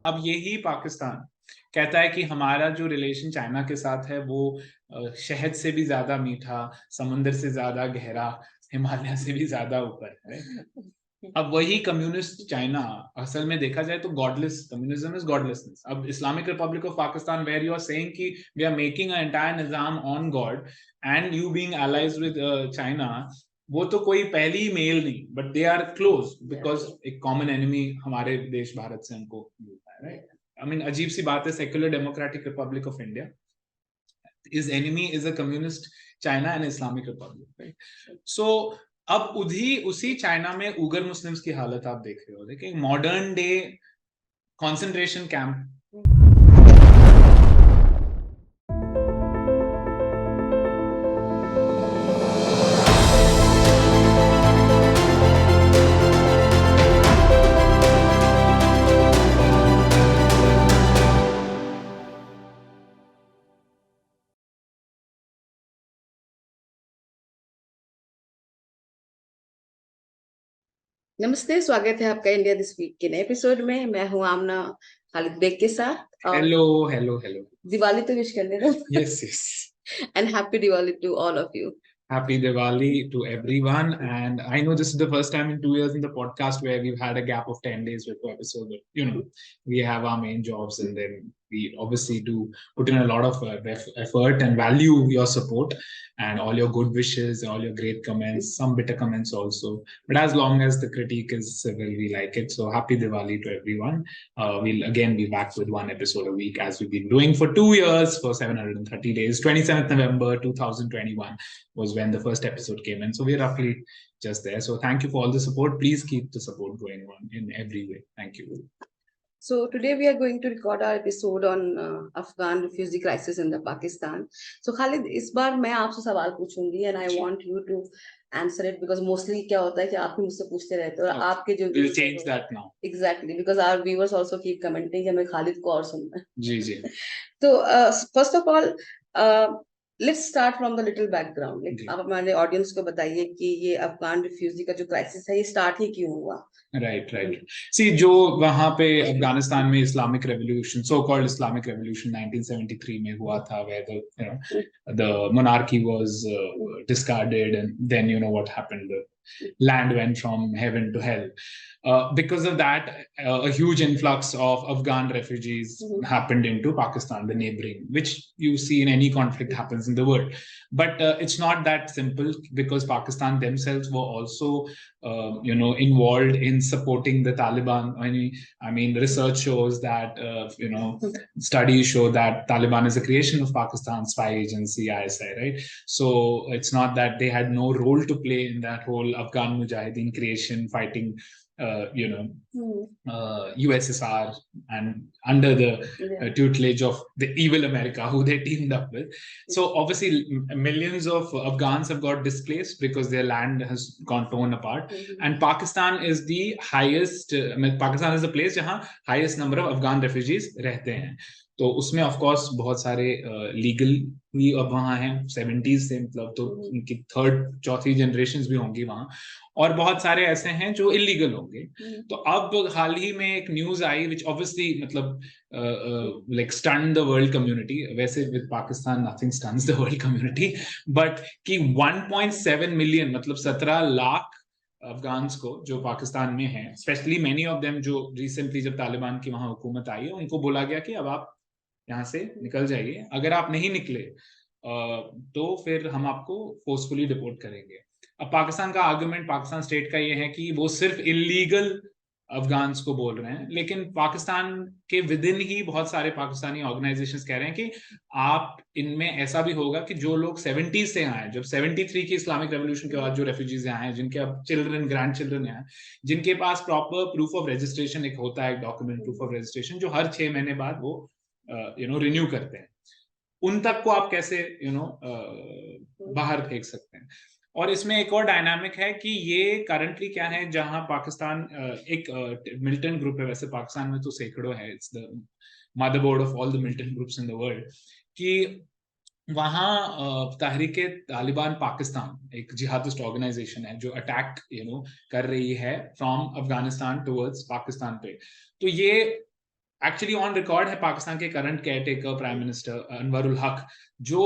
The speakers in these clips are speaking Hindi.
अब यही पाकिस्तान कहता है कि हमारा जो रिलेशन चाइना के साथ है वो शहद से भी ज्यादा मीठा, समुंदर से ज्यादा गहरा, हिमालय से भी ज्यादा ऊपर है। अब वही कम्युनिस्ट चाइना, असल में देखा जाए तो गॉडलेस, कम्युनिज्म इज गॉडलेसनेस। अब Islamic republic of Pakistan where you are saying कि we are making a entire निजाम on God and you being allies with China, वो तो कोई पहली मेल नहीं, but they are close because एक कॉमन एनिमी हमारे देश भारत से हमको मिलता है, राइट? आई मीन अजीब सी बात है, secular democratic Republic of India, his enemy is a communist China and Islamic Republic, right? So अब उसी चाइना में उगर मुस्लिम्स की हालत आप देख रहे हो, देखिए मॉडर्न डे कंसंट्रेशन कैंप। नमस्ते, स्वागत है आपका इंडिया दिस वीक के नए एपिसोड में। मैं हूं आमना खालिद बेग के साथ। हेलो हेलो हेलो, दिवाली तो विश करने दो। Yes yes, and happy Diwali to all of you. Happy Diwali to everyone. And I know this is the first time in 2 years in the podcast where we've had a gap of 10 days before episode. But, you know, we have our main jobs and then we obviously do put in a lot of effort and value your support and all your good wishes, all your great comments, some bitter comments also. But as long as the critique is civil, we like it. So happy Diwali to everyone. We'll again be back with one episode a week as we've been doing for 2 years for 730 days. 27th November 2021 was when the first episode came in. So we're roughly just there. So thank you for all the support. Please keep the support going on in every way. Thank you. So today we are going to record our episode on Afghan refugee crisis in the Pakistan. So Khalid, इस बार मैं आपसे सवाल पूछूंगी and I want you to answer it because mostly क्या होता है कि आप ही मुझसे पूछते रहते हो और आपके जो We'll change that now. Exactly, because our viewers also keep commenting कि हमें खालिद को और सुनना है। जी जी। तो first of all, let's start from the little background. Like, आप हमारे ऑडियंस को बताइए कि ये अफगान रिफ्यूजी का जो क्राइसिस है ये स्टार्ट ही क्यों हुआ? Right right. सी, जो वहां पे अफगानिस्तान में Islamic revolution, so called Islamic revolution 1973 में हुआ था, where the monarchy was discarded and then you know what happened, the land went from heaven to hell. Because of that, a huge influx of Afghan refugees happened into Pakistan, the neighboring, which you see in any conflict happens in the world. But it's not that simple, because Pakistan themselves were also involved in supporting the Taliban. I mean, research shows that, studies show that Taliban is a creation of Pakistan's spy agency, ISI, right? So it's not that they had no role to play in that whole Afghan Mujahideen creation, fighting, USSR and under the tutelage of the evil America, who they teamed up with. So obviously millions of Afghans have got displaced because their land has gone torn apart. And Pakistan is the highest, Pakistan is the place जहाँ highest number of Afghan refugees रहते हैं. तो उसमें ऑफ कोर्स बहुत सारे लीगल भी अब वहाँ हैं, 70s से, मतलब तो उनकी थर्ड चौथी जनरेशन भी होंगी वहाँ, और बहुत सारे ऐसे हैं जो इलीगल होंगे. तो अब हाल ही में एक न्यूज आई विच ऑब्वियसली मतलब like stun the world community. वैसे with Pakistan nothing stuns the world community, but कि 1.7 मिलियन, मतलब 17 लाख अफगान्स को जो पाकिस्तान में हैं, स्पेशली मेनी ऑफ देम जो रिसेंटली जब तालिबान की वहां हुकूमत आई है, उनको बोला गया कि अब आप यहाँ से निकल जाइए, अगर आप नहीं निकले तो फिर हम आपको फोर्सफुली डिपोर्ट करेंगे. अब पाकिस्तान का आर्गुमेंट, पाकिस्तान स्टेट का ये है कि वो सिर्फ इलीगल अफगान्स को बोल रहे हैं, लेकिन पाकिस्तान के विद इन ही बहुत सारे पाकिस्तानी ऑर्गेनाइजेशंस कह रहे हैं कि आप इनमें ऐसा भी होगा कि जो लोग 70s से आए, जब 73 की इस्लामिक रेवोल्यूशन के बाद जो रेफ्यूजीज आए हैं, जिनके अब चिल्ड्रन, ग्रैंड चिल्ड्रन हैं, जिनके पास प्रॉपर प्रूफ ऑफ रजिस्ट्रेशन एक होता है, डॉक्यूमेंट प्रूफ ऑफ रजिस्ट्रेशन, जो हर 6 महीने बाद वो रिन्यू करते हैं, उन तक को आप कैसे बाहर फेंक सकते हैं. और इसमें एक और डायनामिक है कि ये करंटली क्या है, जहां पाकिस्तान एक मिलिटेंट ग्रुप है, वैसे पाकिस्तान में तो सैकड़ों है, it's the motherboard of all the militant groups in the world, कि वहां तहरीक तालिबान पाकिस्तान एक जिहादिस्ट ऑर्गेनाइजेशन है जो अटैक कर रही है फ्रॉम अफगानिस्तान टुवर्ड्स पाकिस्तान पे. तो ये एक्चुअली ऑन रिकॉर्ड है पाकिस्तान के current caretaker prime minister Anwarul हक, जो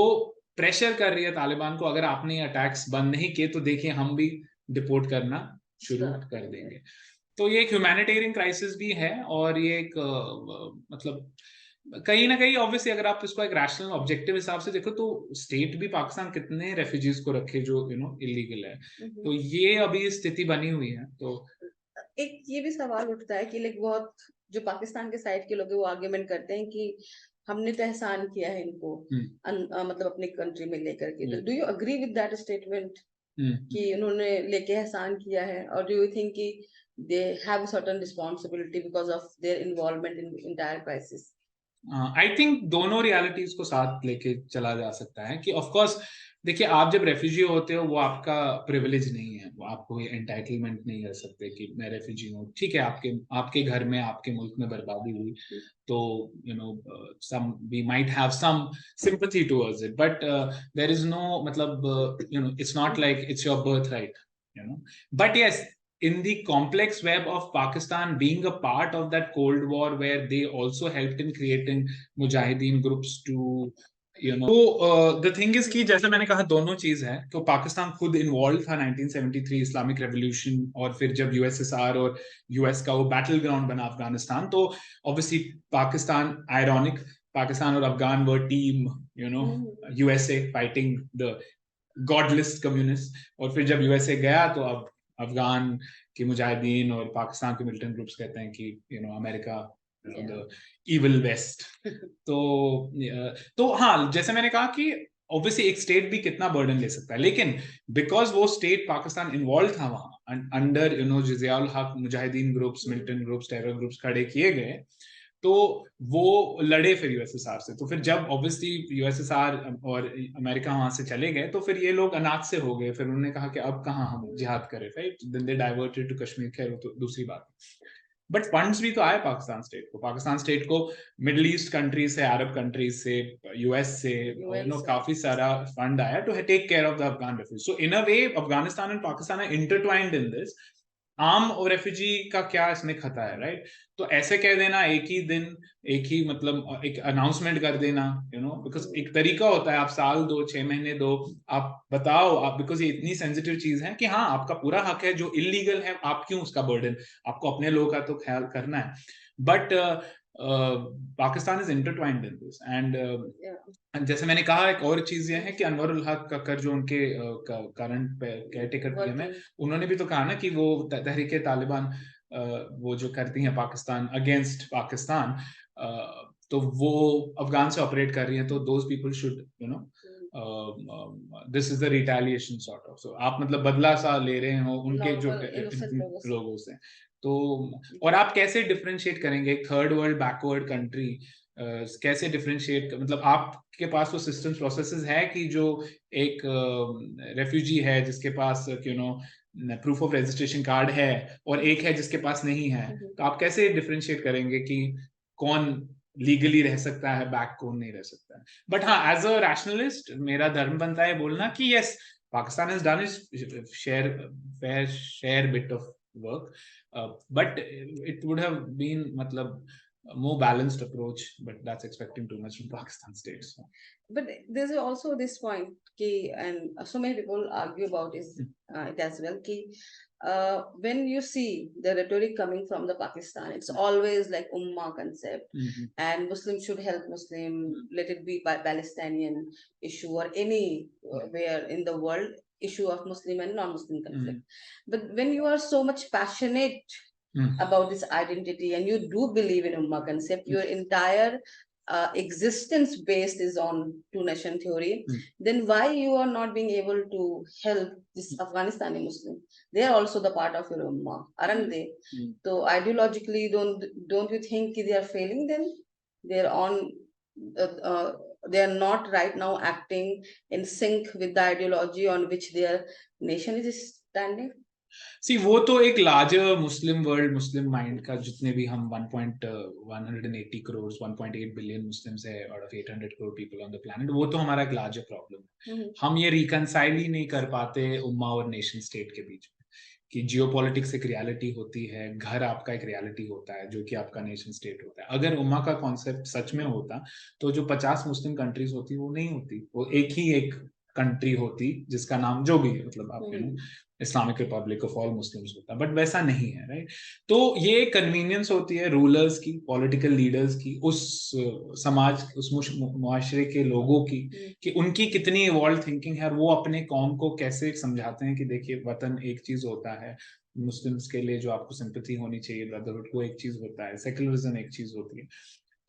प्रेशर कर रही है तालिबान को, अगर आपने अटैक्स बंद नहीं किए तो देखिए हम भी डिपोर्ट करना शुरू कर देंगे। तो ये एक ह्यूमैनिटेरियन क्राइसिस भी है, और ये एक मतलब कहीं ना कहीं ऑब्वियसली अगर आप इसको एक रैशनल ऑब्जेक्टिव हिसाब से देखो तो स्टेट भी पाकिस्तान कितने रेफ्यूजीज को रखे जो इलीगल है, तो ये अभी स्थिति बनी हुई है। तो एक ये भी सवाल उठता है कि लाइक बहुत जो पाकिस्तान के साइड के लोग हैं वो आर्ग्यूमेंट करते हैं कि हमने तो एहसान किया है इनको मतलब अपने कंट्री में लेकर के, do you agree with that statement कि उन्होंने लेके एहसान किया है, और डू यू थिंक कि they have certain responsibility because of their involvement in entire crisis? I think दोनों रियलिटीज को साथ लेके चला जा सकता है कि ऑफ कोर्स देखिए, आप जब रेफ्यूजी होते हो वो आपका प्रिविलेज नहीं है, वो आपको एंटाइटलमेंट नहीं कर सकते कि मैं रेफ्यूजी हूँ। ठीक है, आपके आपके घर में आपके मुल्क में बर्बादी हुई तो some we might have some sympathy towards it, but there is no मतलब it's not like it's your birth right, but yes, in the complex web of Pakistan being a part of that Cold War where they also helped in creating Mujahideen groups to तो the thing is कि जैसे मैंने कहा दोनों चीज है, तो पाकिस्तान खुद इन्वॉल्व था 1973 इस्लामिक रेवोल्यूशन, और फिर जब यूएसएसआर और यूएस का वो बैटल ग्राउंड बना अफगानिस्तान, तो ऑब्वियसली पाकिस्तान आयरॉनिक, पाकिस्तान और Afghan war team, USA fighting the godless communist, और फिर जब यूएसए गया तो अब अफगान के मुजाहिदीन और पाकिस्तान के मिलिटेंट ग्रुप्स कहते हैं कि अमेरिका द इविल वेस्ट। तो हाँ, जैसे मैंने कहा कि ऑब्वियसली एक स्टेट भी कितना बर्डन ले सकता है, लेकिन बिकॉज वो स्टेट पाकिस्तान इन्वॉल्व था वहां अंडर जिया ul Haq, Mujahideen groups, militant groups, terror groups खड़े किए गए, तो वो लड़े फिर यूएसएसआर से। तो फिर जब ऑब्वियसली यूएसएसआर और अमेरिका वहां से चले गए, तो फिर ये लोग अनाथ से हो गए, फिर उन्होंने कहा कि अब कहाँ हम जिहाद करें, right, then they diverted to Kashmir. खैर तो दूसरी बात, बट फंड्स भी तो आए पाकिस्तान स्टेट को मिडिल ईस्ट कंट्रीज से, अरब कंट्रीज से, यूएस से, काफी सारा फंड आया to take care of the Afghan refugee. So in a way Afghanistan and Pakistan are intertwined in this. आम और रेफ्यूजी का क्या इसमें खता है, राइट? तो ऐसे कह देना एक ही दिन, एक ही मतलब एक अनाउंसमेंट कर देना, बिकॉज एक तरीका होता है, आप साल दो, 6 महीने दो, आप बताओ, आप, बिकॉज ये इतनी सेंसिटिव चीज है कि हाँ आपका पूरा हक है, जो इलीगल है आप क्यों उसका बर्डन, आपको अपने लोगों का तो ख्याल करना है। But Pakistan is intertwined in this, and जैसे मैंने कहा एक और चीज ये है कि अनवरुल हक कक्कर जो उनके करंट केयरटेकर पीएम है, उन्होंने भी तो कहा ना कि वो तहरीके तालिबान वो जो करती हैं पाकिस्तान अगेंस्ट पाकिस्तान, तो वो अफगान से ऑपरेट कर रही हैं, तो those people should this is the retaliation sort of. So आप मतलब बदला सा ले रहे हो उनके जो लोगों से। तो और आप कैसे डिफरेंशिएट करेंगे एक थर्ड वर्ल्ड बैकवर्ड कंट्री, कैसे डिफरेंशिएट, मतलब आपके पास वो सिस्टम्स प्रोसेसेस है कि जो एक रेफ्यूजी है जिसके पास प्रूफ ऑफ रजिस्ट्रेशन कार्ड है और एक है जिसके पास नहीं है, तो आप कैसे डिफरेंशिएट करेंगे कि कौन लीगली रह सकता है बैक, कौन नहीं रह सकता है? बट हाँ, एज अ रैशनलिस्ट मेरा धर्म बनता है बोलना कि yes, Pakistan has done its share bit of work, but it would have been matlab a more balanced approach, but that's expecting too much from Pakistan state. So. But there's also this point ki, and so many people argue about it as well ki, when you see the rhetoric coming from the Pakistan, it's always like ummah concept, and Muslims should help Muslim, let it be Palestinian issue or anywhere in the world, issue of Muslim and non-Muslim conflict. But when you are so much passionate about this identity and you do believe in ummah concept, your entire existence based is on two nation theory, then why you are not being able to help this Afghanistani Muslim? They are also the part of your ummah, aren't they? So ideologically, don't you think they are failing then? They're on they are not right now acting in sync with the ideology on which their nation is standing. See, वो तो एक लार्जर मुस्लिम वर्ल्ड, मुस्लिम माइंड का, जितने भी हम 1.180 करोड़ 1.8 बिलियन मुस्लिम्स है out of 800 crore people on the planet, वो तो हमारा एक लार्जर प्रॉब्लम है। हम ये रिकंसाइल ही नहीं कर पाते उम्मा और नेशन स्टेट के बीच में कि जियोपॉलिटिक्स एक रियलिटी होती है, घर आपका एक रियलिटी होता है जो कि आपका नेशन स्टेट होता है। अगर उम्मा का कॉन्सेप्ट सच में होता तो जो 50 मुस्लिम कंट्रीज होती वो नहीं होती, वो एक कंट्री होती जिसका नाम जो भी मतलब आप Islamic republic of all Muslims होता, बट वैसा नहीं है, राइट। तो ये कन्वीनियंस होती है रूलर्स की, पॉलिटिकल लीडर्स की, उस समाज, उस मुआशरे के लोगों की, कि उनकी कितनी इवॉल्व थिंकिंग है और वो अपने कौम को कैसे समझाते हैं कि देखिए वतन एक चीज होता है, मुस्लिम्स के लिए जो आपको सिंपैथी होनी चाहिए, ब्रदरहुड, वो एक चीज होता है, सेकुलरिज्म एक चीज होती है।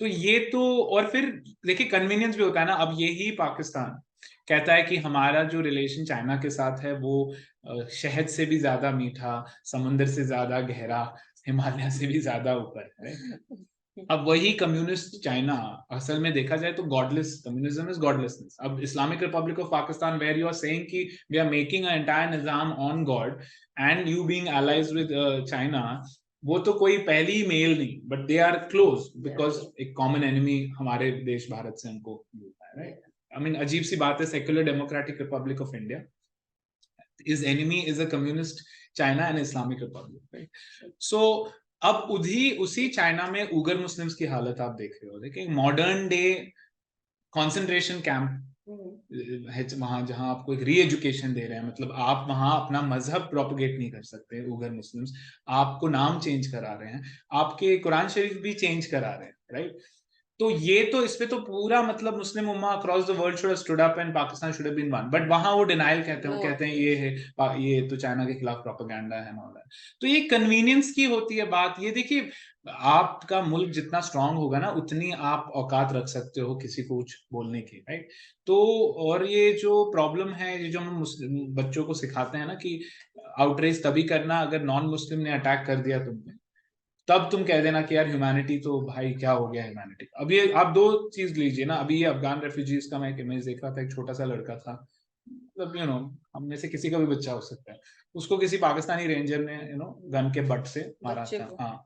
तो ये तो, और फिर देखिए कन्वीनियंस भी होता है ना। अब यही पाकिस्तान कहता है कि हमारा जो रिलेशन चाइना के साथ है वो शहद से भी ज्यादा मीठा, समुद्र से ज्यादा गहरा, हिमालय से भी ज्यादा ऊपर है। अब वही कम्युनिस्ट चाइना, असल में देखा जाए तो गॉडलेस, कम्युनिज्म इज गॉडलेसनेस। अब Islamic republic of Pakistan where you are saying कि we are making a entire निजाम on God and you being allies with China, वो तो कोई पहली मेल नहीं, but they are close because एक कॉमन एनिमी हमारे देश भारत से उनको मिलता है, राइट। आई मीन अजीब सी बात है, secular democratic Republic of India, his enemy is a communist China and Islamic Republic, right? So अब उसी चाइना में उगर मुस्लिम्स की हालत आप देख रहे हो, देखिए मॉडर्न डे कॉन्सेंट्रेशन कैंप है वहां, जहां आपको एक री एजुकेशन दे रहे हैं, मतलब आप वहां अपना मजहब प्रोपोगेट नहीं कर सकते उगर मुस्लिम्स, आपको नाम चेंज करा रहे हैं, आपके कुरान शरीफ भी चेंज करा रहे हैं, राइट। तो ये तो इस पे तो पूरा मतलब मुस्लिम उम्मा across the world should have stood up and Pakistan should have been one, but वहां वो डिनाइल कहते हैं, वो कहते हैं ये है, ये तो चाइना के खिलाफ प्रोपेगेंडा है ना। तो ये कन्वीनियंस की होती है बात। ये देखिए आपका मुल्क जितना स्ट्रांग होगा ना, उतनी आप औकात रख सकते हो किसी को कुछ बोलने की, राइट। तो और ये जो प्रॉब्लम है, ये जो हम मुस्लिम बच्चों को सिखाते हैं ना कि आउटरीच तभी करना अगर नॉन मुस्लिम ने अटैक कर दिया तुमने, तब तुम कह देना कि यार ह्यूमैनिटी तो भाई क्या हो गया ह्यूमैनिटी। अब ये आप दो चीज लीजिए ना, अभी ये अफगान रेफ्यूजीज का मैं एक इमेज देख रहा था, एक छोटा सा लड़का था, मतलब हम में से किसी का भी बच्चा हो सकता है, उसको किसी पाकिस्तानी रेंजर ने गन के बट से मारा था। हाँ,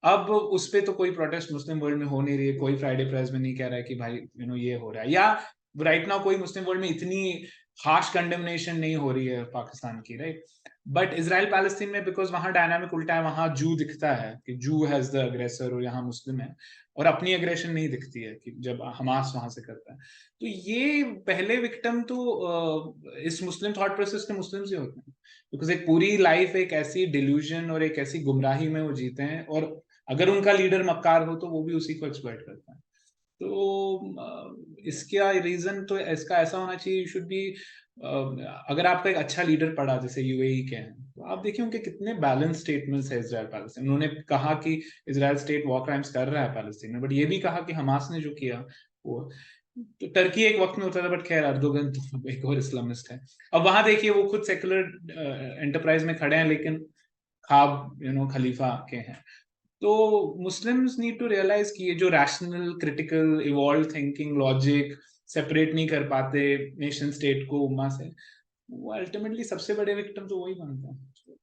अब उस पे तो कोई प्रोटेस्ट मुस्लिम वर्ल्ड में हो नहीं रही है, कोई फ्राइडे प्रेस में नहीं कह रहा है कि भाई ये हो रहा है, या राइट नाउ कोई मुस्लिम वर्ल्ड में इतनी हार्श कंडेमनेशन नहीं हो रही है पाकिस्तान की, राइट। बट इसराइल पैलेस्टीन में बिकॉज वहां डायनामिक उल्टा है, वहां जू दिखता है कि जू हैज द अग्रेसर और यहाँ मुस्लिम है, और अपनी अग्रेशन नहीं दिखती है कि जब हमास वहां से करता है। तो ये पहले विक्टिम तो इस मुस्लिम थॉट प्रोसेस के मुस्लिम्स ही होते हैं, बिकॉज एक पूरी लाइफ एक ऐसी डिल्यूजन और एक ऐसी गुमराही में वो जीते हैं, और अगर उनका लीडर मक्कार हो तो वो भी उसी को एक्सप्लॉइट करता है। तो इसका रीजन तो इसका ऐसा होना चाहिए, शुड बी, अगर आपका एक अच्छा लीडर पड़ा जैसे यूएई के हैं, तो आप देखिए उनके कितने बैलेंस स्टेटमेंट्स है इजराइल पैलेस्टीन। उन्होंने कहा कि इजराइल स्टेट वॉर क्राइम्स कर रहा है पैलेस्टीन में, बट ये भी कहा कि हमास ने जो किया वो, तो टर्की एक वक्त में होता था, बट खैर अर्दोगन तो एक और इस्लामिस्ट है। अब वहां देखिए वो खुद सेकुलर एंटरप्राइज में खड़े हैं, लेकिन खाब खलीफा के हैं। तो मुस्लिम्स नीड टू रियलाइज कि ये जो rational, critical, evolve thinking, logic separate नहीं कर पाते नेशन स्टेट को उम्मा से, वो अल्टीमेटली सबसे बड़े विक्टिम तो वही बनते हैं।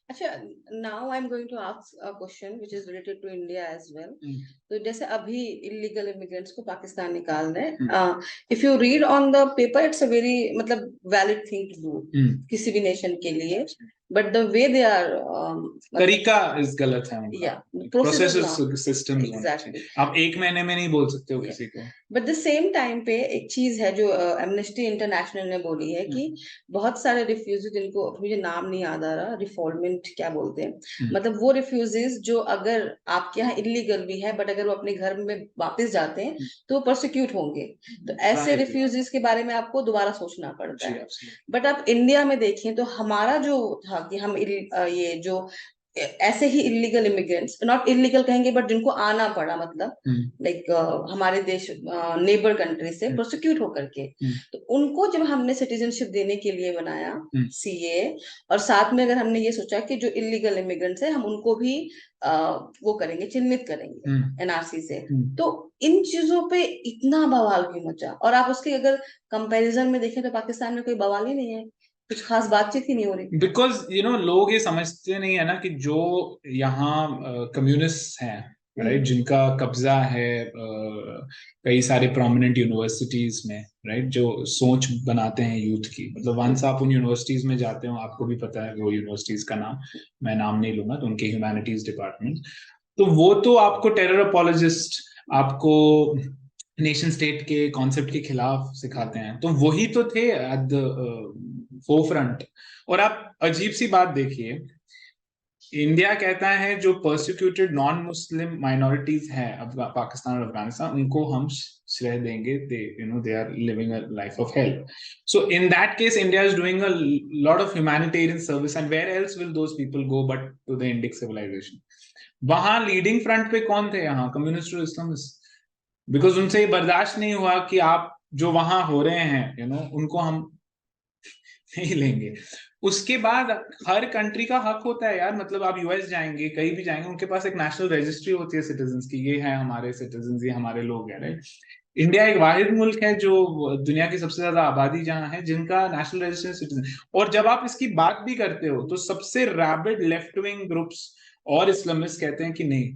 अच्छा, now I am going to ask a question which is related to India as well. तो जैसे अभी इलीगल इमिग्रेंट्स को पाकिस्तान निकाल रहे हैं, if you read on the paper it's a very मतलब वैलिड थिंग टू डू किसी भी नेशन के लिए, but the way they are तरीका इस गलत है उनका, प्रोसेस सिस्टम एग्जैक्टली। आप एक महीने में नहीं बोल सकते हो किसी को। बट द सेम टाइम पे एक चीज है जो एमनेस्टी इंटरनेशनल ने बोली है कि बहुत सारे रिफ्यूजी, जिनको मुझे नाम नहीं याद आ रहा, रिफॉलमेंट क्या बोलते हैं, मतलब वो रिफ्यूजीज जो अगर आपके यहाँ इलीगल भी है बट अगर वो अपने घर में वापस जाते हैं तो वो प्रोसिक्यूट होंगे। तो ऐसे रिफ्यूजीज के बारे में आपको दोबारा सोचना पड़ता है। बट आप इंडिया में देखें तो हमारा जो था कि हम ये जो ऐसे ही इलीगल इमिग्रेंट्स, नॉट इलीगल कहेंगे बट जिनको आना पड़ा, मतलब लाइक हमारे देश नेबर कंट्री से प्रोसिक्यूट होकर के, तो उनको जब हमने सिटीजनशिप देने के लिए बनाया सीए, और साथ में अगर हमने ये सोचा कि जो इलीगल इमिग्रेंट्स है हम उनको भी वो करेंगे, चिन्हित करेंगे एनआरसी से, तो इन चीजों पे इतना बवाल क्यों मचा? और आप उसके अगर कंपैरिजन में देखें तो पाकिस्तान में कोई बवाल ही नहीं है, कुछ खास बातचीत ही नहीं हो रही। बिकॉज लोग ये समझते नहीं है ना कि जो यहाँ कम्युनिस्ट हैं राइट, जिनका कब्जा है कई सारे प्रोमिनेंट यूनिवर्सिटीज में, राइट, जो सोच बनाते हैं यूथ की। मतलब वंस आप उन यूनिवर्सिटीज में जाते हो, आपको भी पता है वो यूनिवर्सिटीज का नाम, मैं नाम नहीं लूंगा, तो उनके ह्यूमैनिटीज डिपार्टमेंट, तो वो तो आपको टेरर अपोलोजिस्ट, आपको नेशन स्टेट के कॉन्सेप्ट के खिलाफ सिखाते हैं। तो वही तो थे एट द फोरफ्रंट। और आप अजीब सी बात देखिए, इंडिया कहता है जो परसिक्यूटेड नॉन मुस्लिम माइनॉरिटीज हैं पाकिस्तान और अफगानिस्तान, उनको हम श्रेय देंगे, they they are living a life of help. So in that case India is doing a lot of humanitarian service, and where else will those people go but to the Indic civilization. वहां लीडिंग फ्रंट पे कौन थे? यहाँ कम्युनिस्ट और इस्लामिस्ट, बिकॉज उनसे ये बर्दाश्त नहीं हुआ कि आप जो वहां हो रहे हैं उनको हम नहीं लेंगे। उसके बाद हर कंट्री का हक होता है यार, मतलब आप यूएस जाएंगे, कहीं भी जाएंगे, उनके पास एक नेशनल रजिस्ट्री होती है सिटीजन्स की, ये है हमारे सिटीजन्स, ये हमारे लोग हैं, राइट। इंडिया एक वाहिद मुल्क है जो दुनिया की सबसे ज्यादा आबादी जहां है, जिनका नेशनल रजिस्टर सिटीजन। और जब आप इसकी बात भी करते हो तो सबसे रैबिड लेफ्ट विंग ग्रुप्स और इस्लामिस्ट कहते हैं कि नहीं।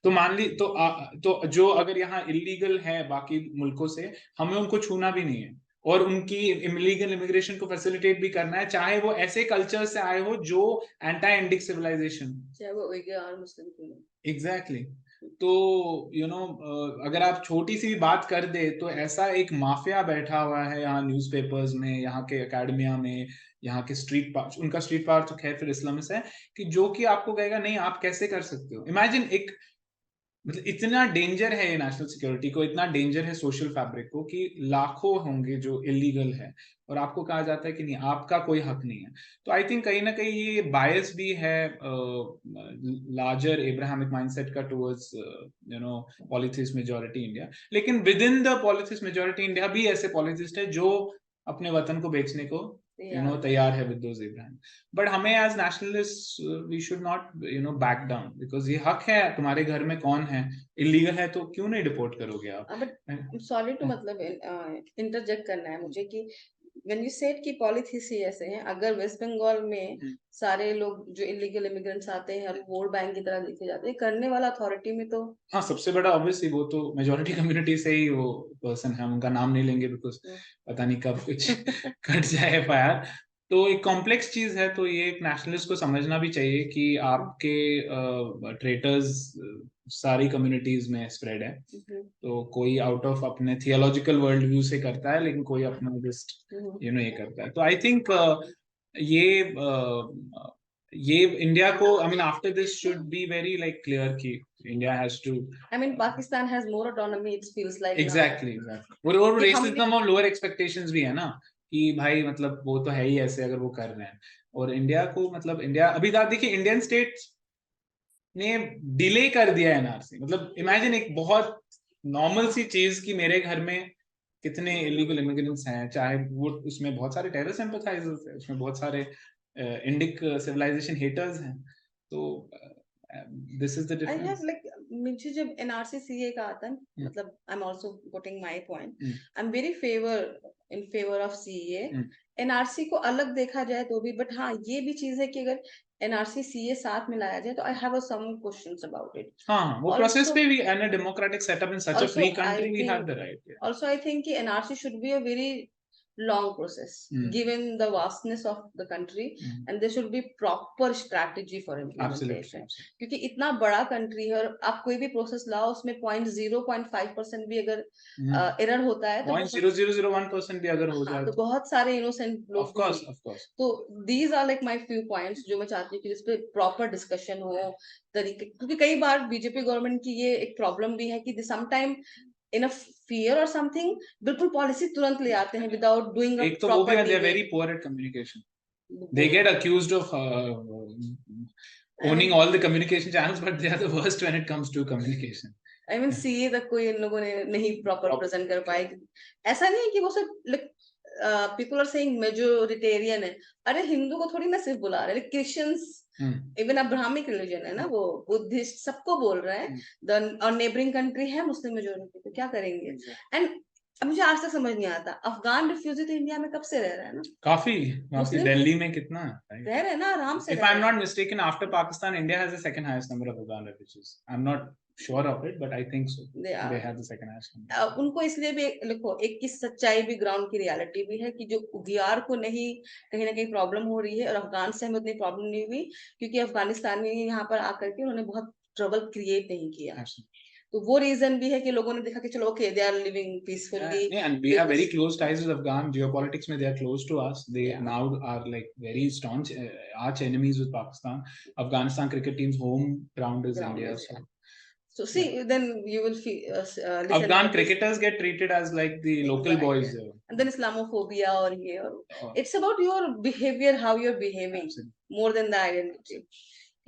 तो मान ली तो जो अगर यहाँ इलीगल है बाकी मुल्कों से, हमें उनको छूना भी नहीं है, और उनकी इलीगल इमिग्रेशन को फैसिलिटेट भी करना है, चाहे वो ऐसे कल्चर से आए हो जो एंटी इंडिक सिविलाइजेशन, चाहे वो उइगर मुस्लिम क्यों नहीं। एग्जैक्टली। तो अगर आप छोटी सी भी बात कर दे तो ऐसा एक माफिया बैठा हुआ है यहाँ न्यूज़पेपर्स में, यहाँ के एकेडमिया में, यहाँ के स्ट्रीट पार्क, उनका स्ट्रीट पार्क तो खैर फिर इस्लामिस्ट है, कि जो कि आपको कहेगा नहीं आप कैसे कर सकते हो। इमेजिन एक, मतलब इतना डेंजर है ये नेशनल सिक्योरिटी को, इतना डेंजर है सोशल फैब्रिक को, कि लाखों होंगे जो इलीगल है और आपको कहा जाता है कि नहीं आपका कोई हक नहीं है। तो आई थिंक कहीं ना कहीं ये बायस भी है लार्जर एब्राहमिक माइंडसेट का टुवर्ड्स पॉलिथिस्ट मेजोरिटी इंडिया। लेकिन within the polytheist majority India भी ऐसे पॉलिथिस्ट है जो अपने वतन को बेचने को तैयार है विद दोज इब्राहिम। बट हमें as nationalist we should not back down, because ये हक है। तुम्हारे घर में कौन है, इलीगल है तो क्यों नहीं डिपोर्ट करोगे आप? बट सॉरी टू मतलब इंटरजेक्ट करना है मुझे कि व्हेन यू सेड कि पॉलिथिस ही ऐसे हैं, अगर वेस्ट बंगाल में सारे लोग जो इलीगल इमिग्रेंट्स आते हैं और वोट बैंक की तरह देखे जाते हैं, करने वाला अथॉरिटी में तो हाँ सबसे बड़ा ऑब्वियसली वो तो मेजोरिटी कम्युनिटी से ही वो पर्सन है, उनका नाम नहीं लेंगे बिकॉज पता नहीं कब कुछ कट जाए फायर। तो एक कॉम्प्लेक्स चीज है, तो ये एक नेशनलिस्ट को समझना भी चाहिए कि आपके ट्रेटर्स सारी कम्युनिटीज में स्प्रेड है। तो कोई आउट ऑफ अपने थियोलॉजिकल वर्ल्ड व्यू से करता है, लेकिन कोई अपना जस्ट ये करता है। तो आई थिंक ये ये इंडिया को, I mean after this should be very like clear कि India has to, I mean Pakistan has more autonomy, it feels like exactly exactly. और रेसिज्म और लोअर एक्सपेक्टेशंस भी है ना, कि भाई मतलब वो तो है ही ऐसे अगर वो कर रहे हैं। और इंडिया को, मतलब इंडिया अभी देखिए इंडियन स्टेट ने डिले कर दिया एनआरसी। मतलब इमेजिन एक बहुत नॉर्मल सी चीज कि मेरे घर में कितने इलीगल इमिग्रेंट्स हैं, चाहे वो उसमें बहुत सारे टेरर सिंपैथाइजर्स हैं, उसमें बहुत सारे इंडिक सिविलाइजेशन हेटर्स हैं। तो this is the difference. I have like मुझे जब एनआरसी सीए का आता है, मतलब I am also putting my point, I am very in favour of CA. NRC को अलग देखा जाए तो भी, बट हाँ ये भी चीज है कि अगर एनआरसी सीए साथ में लाया जाए तो I have some questions about it. हाँ वो प्रोसेस पे भी, an a democratic setup in such a free country we have the right. Also I think कि NRC should be a very long process given the vastness of the country, and there should be proper strategy for implementation. क्योंकि इतना बड़ा कंट्री है और आप कोई भी प्रोसेस लाओ उसमें 0.05% भी अगर एरर होता है, 0.0001% भी अगर हो जाए तो बहुत सारे इनोसेंट लोग, of course। तो these are like my few points जो मैं चाहती हूँ कि इस पे प्रॉपर डिस्कशन हो तरीके। क्योंकि कई बार बीजेपी गवर्नमेंट की ये एक प्रॉब्लम भी है कि समटाइम इन अ फियर और समथिंग बिल्कुल पॉलिसी तुरंत ले आते हैं विदाउट डूइंग एक तो वो भी है, very poor at communication, they get accused of owning all the communication channels, but they are the worst when it comes to communication. I mean CA तक कोई इन लोगों ने नहीं प्रॉपर प्रेजेंट कर पाए। ऐसा नहीं है कि वो सिर्फ पीपल आर सेइंग मेजोरिटेरियन है, अरे हिंदू को थोड़ी ना सिर्फ बुला रहे हैं, क्रिश्चियंस, इवन अब्राहमिक रिलीजन है ना, वो बुद्धिस्ट, सबको बोल रहे हैं। द नेबरिंग कंट्री है मुस्लिम मेजोरिटी, तो क्या करेंगे? एंड अब मुझे आज तक समझ नहीं आता, अफगान रिफ्यूजी तो इंडिया में कब से रह रहा है ना? काफी मुस्लिम दिल्ली में कितना है, रह रहे हैं ना, आराम से if रह I'm रहे हैं। not mistaken, after Pakistan, India has the second highest number of Afghan refugees. I'm not sure of it, but I think so. They are. They have the second highest number. उनको इसलिए भी देखो, एक की सच्चाई भी, ग्राउंड की रियलिटी भी है कि जो उगियार को नहीं कहीं ना कहीं प्रॉब्लम हो रही है, और अफगान से हमें उतनी प्रॉब्लम नहीं हुई, क्योंकि अफगानिस्तान में यहाँ पर आकर के उन्होंने बहुत ट्रबल क्रिएट नहीं किया। Absolutely. तो वो रीजन भी है कि लोगों ने देखा कि चलो okay, they are living peacefully. Yeah, and we have very close ties with Afghan geopolitics. Mein, they are close to us. They now are like very staunch arch enemies with Pakistan. Afghanistan cricket team's home ground is India. So see, then you will feel Afghan cricketers get treated as like the local boys. And then Islamophobia or here. It's about your behavior, how you're behaving, more than the identity.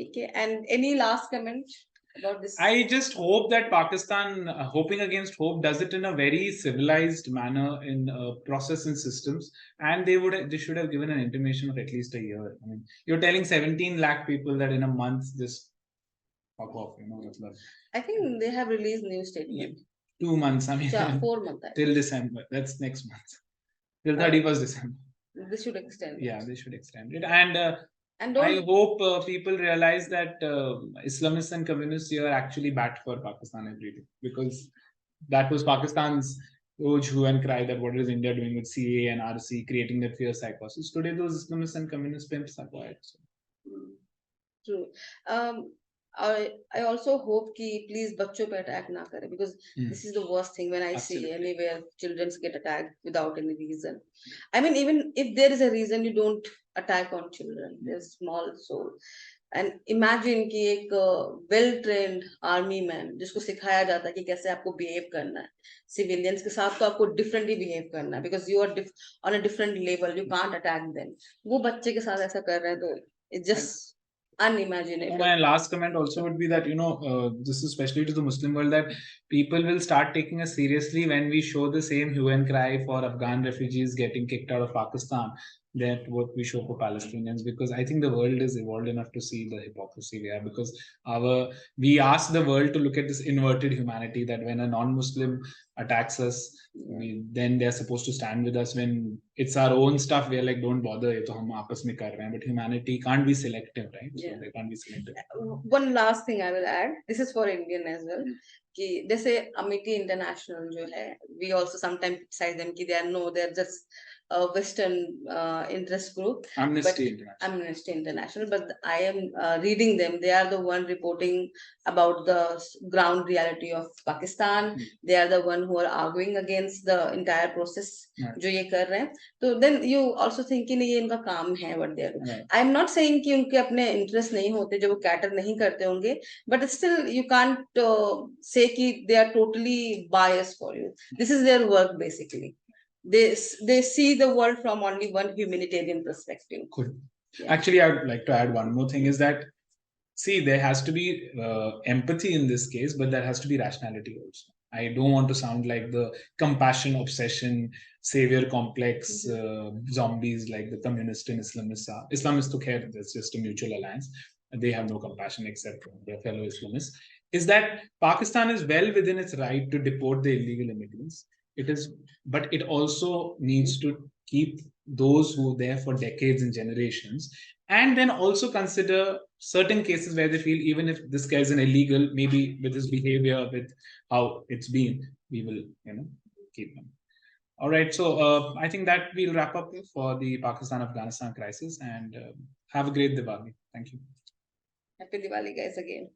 Okay. And any last comment about this? I just hope that Pakistan, hoping against hope, does it in a very civilized manner in process and systems, and they should have given an intimation of at least a year. I mean, you're telling 17 lakh people that in a month just fuck off, you know. I think they have released new statement. 2 months. I mean, 4 months. Till December. That's next month. Till 31st December. They should extend. Yeah, they should extend it. And I hope people realize that Islamists and communists here actually bat for Pakistan every day, because that was Pakistan's huge hue and cry that what is India doing with CA and RC, creating that fear psychosis. Today, those Islamists and communist pimps are quiet. So. True. I also hope कि please बच्चों पे attack ना करें, because this is the worst thing when I see anywhere children get attacked without any reason. I mean, even if there is a reason, you don't attack on children. They're small soul. And imagine कि एक well trained army man जिसको सिखाया जाता है कि कैसे आपको behave करना है, civilians के साथ तो आपको differently behave करना है, because you are on a different level, you can't attack them. वो बच्चे के साथ ऐसा कर रहे हैं तो it's just unimaginable. My last comment also would be that, you know, this is especially to the Muslim world, that people will start taking us seriously when we show the same hue and cry for Afghan refugees getting kicked out of Pakistan that what we show for Palestinians, because I think the world is evolved enough to see the hypocrisy there, because we ask the world to look at this inverted humanity, that when a non-Muslim attacks us, then they're supposed to stand with us. When it's our own stuff, we're like, don't bother, ye to hum aapas mein kar rahe hain. But humanity can't be selective, right? Yeah. So they can't be selective. One last thing I will add, this is for Indian as well, कि जैसे Amity International जो है, we also sometimes criticize them कि they're just a Western interest group. Amnesty International. But I am reading them. They are the one reporting about the ground reality of Pakistan. They are the one who are arguing against the entire process जो ये कर रहे हैं. तो then you also think कि नहीं, ये इनका काम है what they are doing. I am not saying कि उनके अपने interest नहीं होते, जो वो cater नहीं करते होंगे, but still you can't say कि they are totally biased for you. This is their work basically. They see the world from only one humanitarian perspective. Cool. Yeah. Actually, I would like to add one more thing, is that, see, there has to be empathy in this case, but there has to be rationality also. I don't want to sound like the compassion, obsession, savior complex zombies like the communists and Islamists are. Islamists to care, that's just a mutual alliance. They have no compassion except for their fellow Islamists. Is that Pakistan is well within its right to deport the illegal immigrants. It is, but it also needs to keep those who are there for decades and generations, and then also consider certain cases where they feel even if this guy is an illegal, maybe with his behavior, with how it's been, we will, you know, keep him. All right, so I think that we'll wrap up for the Pakistan-Afghanistan crisis, and have a great Diwali. Thank you. Happy Diwali, guys, again.